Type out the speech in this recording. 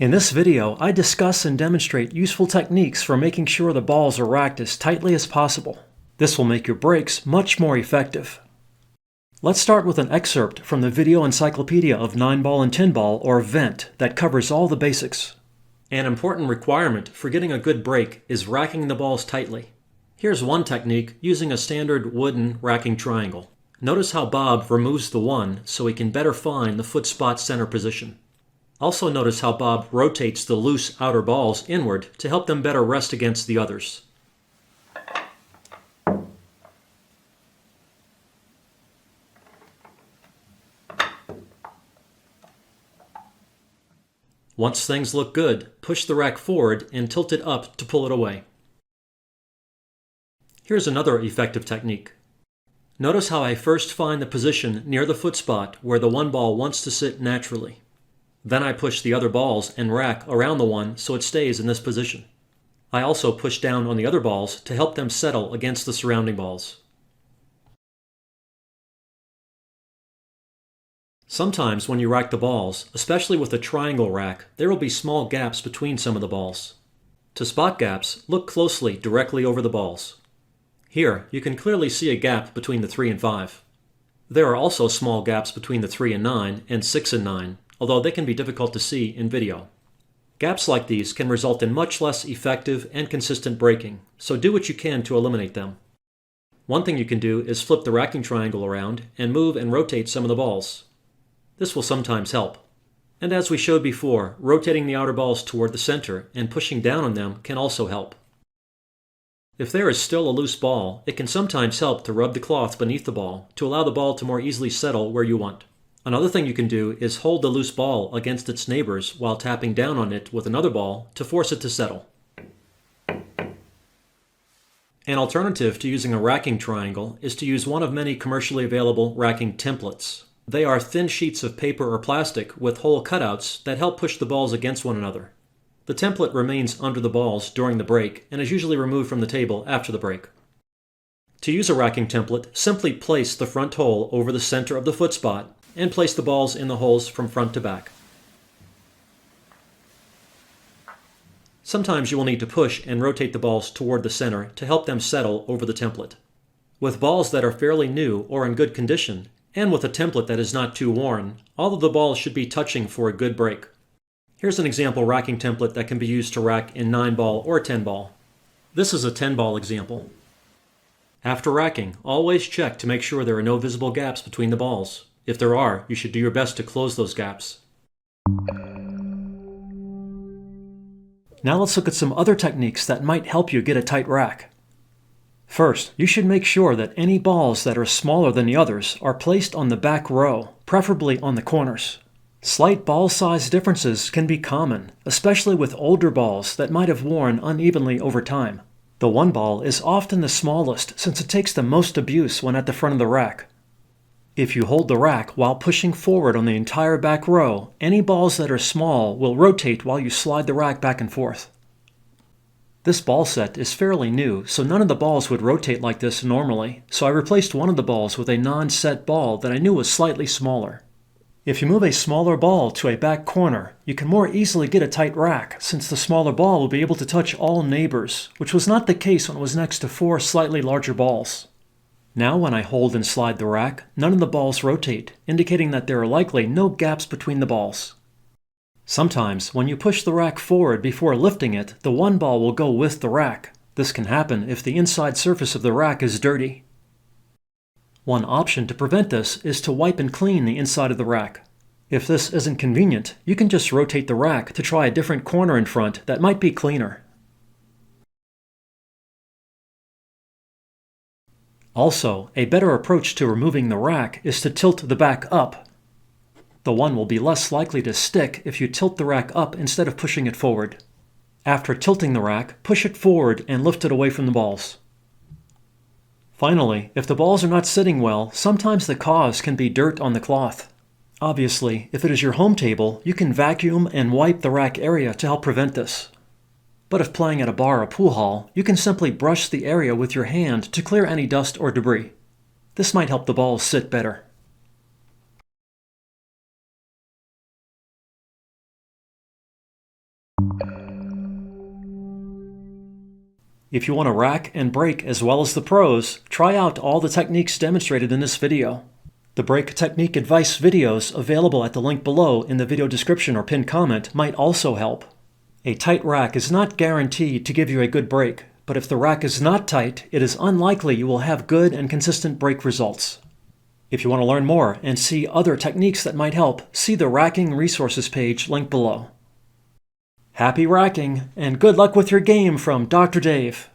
In this video, I discuss and demonstrate useful techniques for making sure the balls are racked as tightly as possible. This will make your breaks much more effective. Let's start with an excerpt from the Video Encyclopedia of 9-Ball and 10-Ball, or VENT, that covers all the basics. An important requirement for getting a good break is racking the balls tightly. Here's one technique using a standard wooden racking triangle. Notice how Bob removes the 1 so he can better find the foot spot center position. Also notice how Bob rotates the loose outer balls inward to help them better rest against the others. Once things look good, push the rack forward and tilt it up to pull it away. Here's another effective technique. Notice how I first find the position near the foot spot where the 1 ball wants to sit naturally. Then I push the other balls and rack around the 1 so it stays in this position. I also push down on the other balls to help them settle against the surrounding balls. Sometimes when you rack the balls, especially with a triangle rack, there will be small gaps between some of the balls. To spot gaps, look closely directly over the balls. Here, you can clearly see a gap between the 3 and 5. There are also small gaps between the 3 and 9 and 6 and 9, although they can be difficult to see in video. Gaps like these can result in much less effective and consistent breaking, so do what you can to eliminate them. One thing you can do is flip the racking triangle around and move and rotate some of the balls. This will sometimes help. And as we showed before, rotating the outer balls toward the center and pushing down on them can also help. If there is still a loose ball, it can sometimes help to rub the cloth beneath the ball to allow the ball to more easily settle where you want. Another thing you can do is hold the loose ball against its neighbors while tapping down on it with another ball to force it to settle. An alternative to using a racking triangle is to use one of many commercially available racking templates. They are thin sheets of paper or plastic with hole cutouts that help push the balls against one another. The template remains under the balls during the break and is usually removed from the table after the break. To use a racking template, simply place the front hole over the center of the foot spot and place the balls in the holes from front to back. Sometimes you will need to push and rotate the balls toward the center to help them settle over the template. With balls that are fairly new or in good condition, and with a template that is not too worn, all of the balls should be touching for a good break. Here's an example racking template that can be used to rack in 9-ball or 10-ball. This is a 10-ball example. After racking, always check to make sure there are no visible gaps between the balls. If there are, you should do your best to close those gaps. Now let's look at some other techniques that might help you get a tight rack. First, you should make sure that any balls that are smaller than the others are placed on the back row, preferably on the corners. Slight ball size differences can be common, especially with older balls that might have worn unevenly over time. The 1 ball is often the smallest since it takes the most abuse when at the front of the rack. If you hold the rack while pushing forward on the entire back row, any balls that are small will rotate while you slide the rack back and forth. This ball set is fairly new, so none of the balls would rotate like this normally, so I replaced one of the balls with a non-set ball that I knew was slightly smaller. If you move a smaller ball to a back corner, you can more easily get a tight rack, since the smaller ball will be able to touch all neighbors, which was not the case when it was next to 4 slightly larger balls. Now when I hold and slide the rack, none of the balls rotate, indicating that there are likely no gaps between the balls. Sometimes, when you push the rack forward before lifting it, the 1 ball will go with the rack. This can happen if the inside surface of the rack is dirty. One option to prevent this is to wipe and clean the inside of the rack. If this isn't convenient, you can just rotate the rack to try a different corner in front that might be cleaner. Also, a better approach to removing the rack is to tilt the back up. The 1 will be less likely to stick if you tilt the rack up instead of pushing it forward. After tilting the rack, push it forward and lift it away from the balls. Finally, if the balls are not sitting well, sometimes the cause can be dirt on the cloth. Obviously, if it is your home table, you can vacuum and wipe the rack area to help prevent this. But if playing at a bar or pool hall, you can simply brush the area with your hand to clear any dust or debris. This might help the balls sit better. If you want to rack and break as well as the pros, try out all the techniques demonstrated in this video. The break technique advice videos available at the link below in the video description or pinned comment might also help. A tight rack is not guaranteed to give you a good break, but if the rack is not tight, it is unlikely you will have good and consistent break results. If you want to learn more and see other techniques that might help, see the Racking Resources page linked below. Happy racking, and good luck with your game from Dr. Dave.